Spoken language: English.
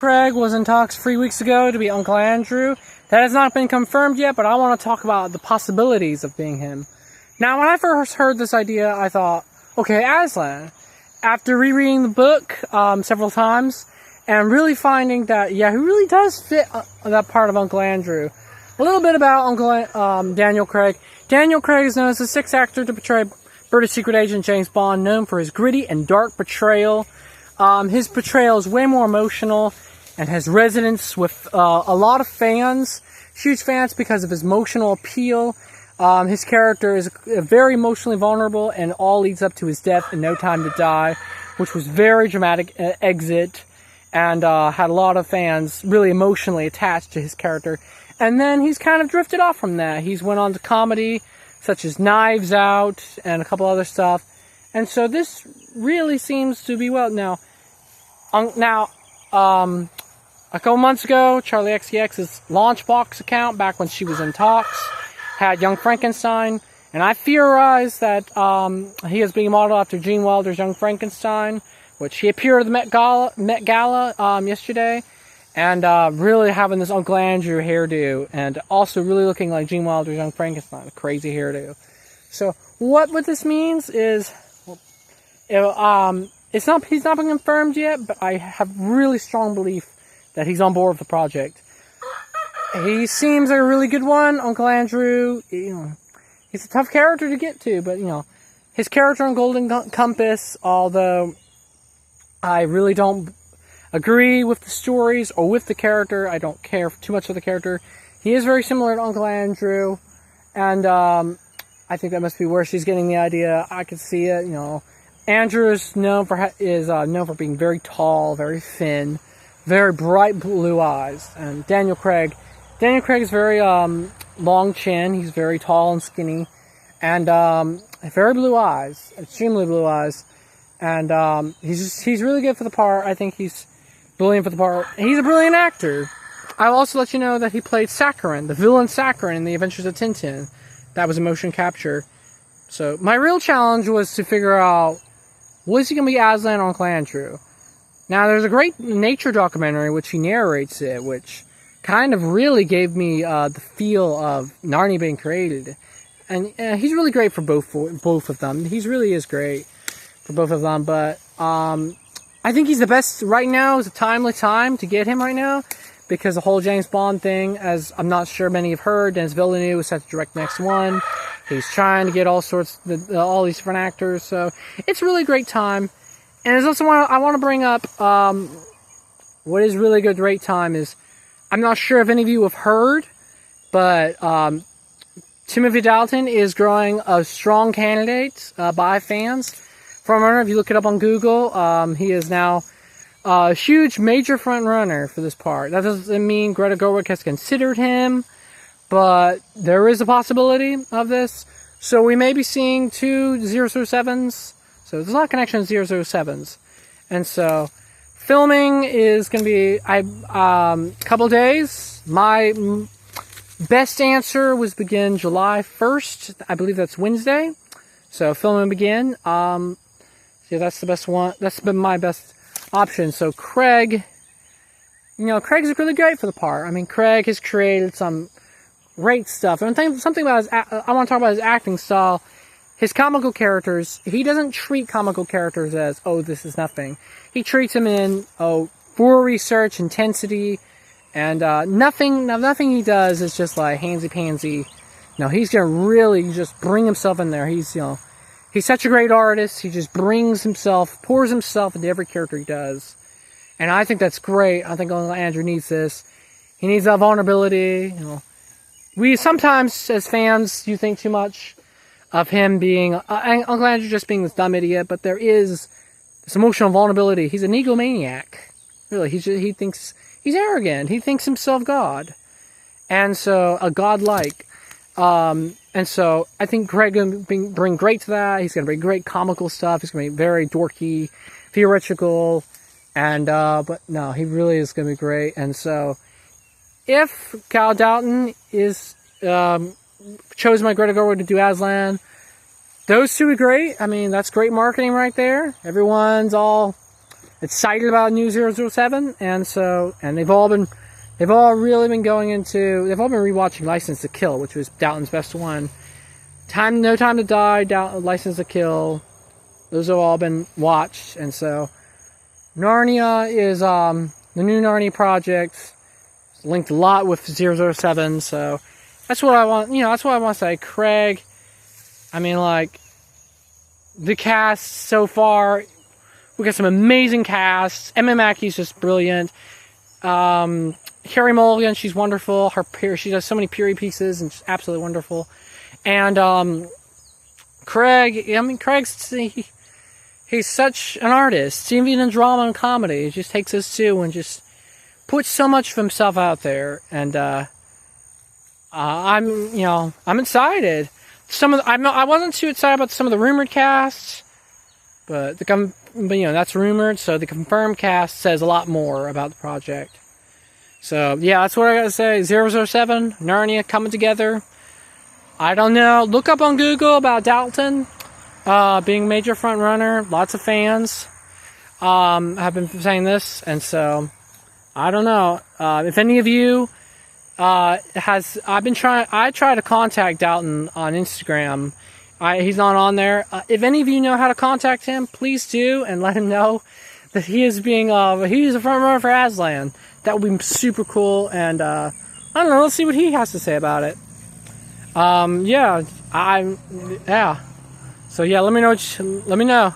Craig was in talks 3 weeks ago to be Uncle Andrew. That has not been confirmed yet, but I want to talk about the possibilities of being him. Now, when I first heard this idea, I thought, okay, Aslan. After rereading the book several times, and really finding that, yeah, he really does fit that part of Uncle Andrew. A little bit about Uncle Daniel Craig. Daniel Craig is known as the sixth actor to portray British secret agent James Bond, known for his gritty and dark portrayal. His portrayal is way more emotional and has resonance with a lot of fans, huge fans, because of his emotional appeal. His character is very emotionally vulnerable, and all leads up to his death in No Time to Die, which was very dramatic exit, and had a lot of fans really emotionally attached to his character. And then he's kind of drifted off from that. He's went on to comedy, such as Knives Out, and a couple other stuff. And so this really seems to be well. Now, a couple months ago, Charlie XCX's Launchbox account, back when she was in talks, had Young Frankenstein. And I theorized that he is being modeled after Gene Wilder's Young Frankenstein, which he appeared at the Met Gala yesterday. And really having this Uncle Andrew hairdo, and also really looking like Gene Wilder's Young Frankenstein, a crazy hairdo. So what this means is, he's not been confirmed yet, but I have really strong belief that he's on board with the project. He seems like a really good one, Uncle Andrew. He's a tough character to get to, but his character on Golden Compass, although I really don't agree with the stories or with the character, I don't care too much for the character. He is very similar to Uncle Andrew, and I think that must be where she's getting the idea. I could see it. Andrew is known for being very tall, very thin, very bright blue eyes, and Daniel Craig is very long chin. He's very tall and skinny, and very blue eyes, extremely blue eyes, and he's really good for the part. I think he's brilliant for the part. He's a brilliant actor. I'll also let you know that he played Sakharine, the villain Sakharine in The Adventures of Tintin. That was a motion capture. So my real challenge was to figure out, was he going to be Aslan or Uncle Andrew? Now, there's a great nature documentary which he narrates it, which kind of really gave me the feel of Narnia being created. And he's really great for both of them. He really is great for both of them, but I think he's the best right now. It's a timely time to get him right now, because the whole James Bond thing, as I'm not sure many have heard, Denis Villeneuve is set to direct next one. He's trying to get all these different actors, so it's a really great time. And there's also I want to bring up what is really good great time is, I'm not sure if any of you have heard, but Timothy Dalton is growing a strong candidate by fans. Frontrunner, if you look it up on Google, he is now a huge major front runner for this part. That doesn't mean Greta Gerwig has considered him, but there is a possibility of this. So we may be seeing 2 007s. So there's a lot of connection with 007s. And so filming is going to be a couple days. My best answer was begin July 1st. I believe that's Wednesday. So filming begin. Yeah, that's the best one. That's been my best option. So Craig, Craig's really great for the part. I mean, Craig has created some great stuff. And something about I want to talk about his acting style. His comical characters, he doesn't treat comical characters as, oh, this is nothing. He treats them in, full research, intensity, and nothing he does is just like handsy-pansy. No, he's going to really just bring himself in there. He's such a great artist. He just pours himself into every character he does. And I think that's great. I think Uncle Andrew needs this. He needs that vulnerability. We sometimes, as fans, you think too much of him being, Uncle Andrew just being this dumb idiot, but there is this emotional vulnerability. He's an egomaniac. Really, he thinks, he's arrogant. He thinks himself God. And so, a godlike. And so, I think Craig going to bring great to that. He's going to bring great comical stuff. He's going to be very dorky, theoretical, and, but no, he really is going to be great. And so, if Cal Dalton is, chosen by Greta Gerwig to do Aslan, those two are great. I mean, that's great marketing right there. Everyone's excited about new 007, and they've all really been rewatching License to Kill, which was Dalton's best one. No Time to Die, License to Kill. Those have all been watched, and so Narnia is the new Narnia project. It's linked a lot with 007, so that's what I want. That's what I want to say. Craig, I mean, like, the cast so far, we got some amazing casts. Emma Mackey's just brilliant. Carey Mulligan, she's wonderful. She does so many period pieces, and she's absolutely wonderful. And Craig, he's such an artist. Even in drama and comedy, he just takes his two and just puts so much of himself out there. And I'm excited. I wasn't too excited about some of the rumored casts, but that's rumored. So the confirmed cast says a lot more about the project. So yeah, that's what I gotta say. 007, Narnia coming together. I don't know. Look up on Google about Dalton being major front runner. Lots of fans have been saying this, and so I don't know if any of you I try to contact Dalton on Instagram. He's not on there. If any of you know how to contact him, please do, and let him know that he's a front runner for Aslan. That would be super cool, and I don't know. Let's see what he has to say about it. So yeah, let me know.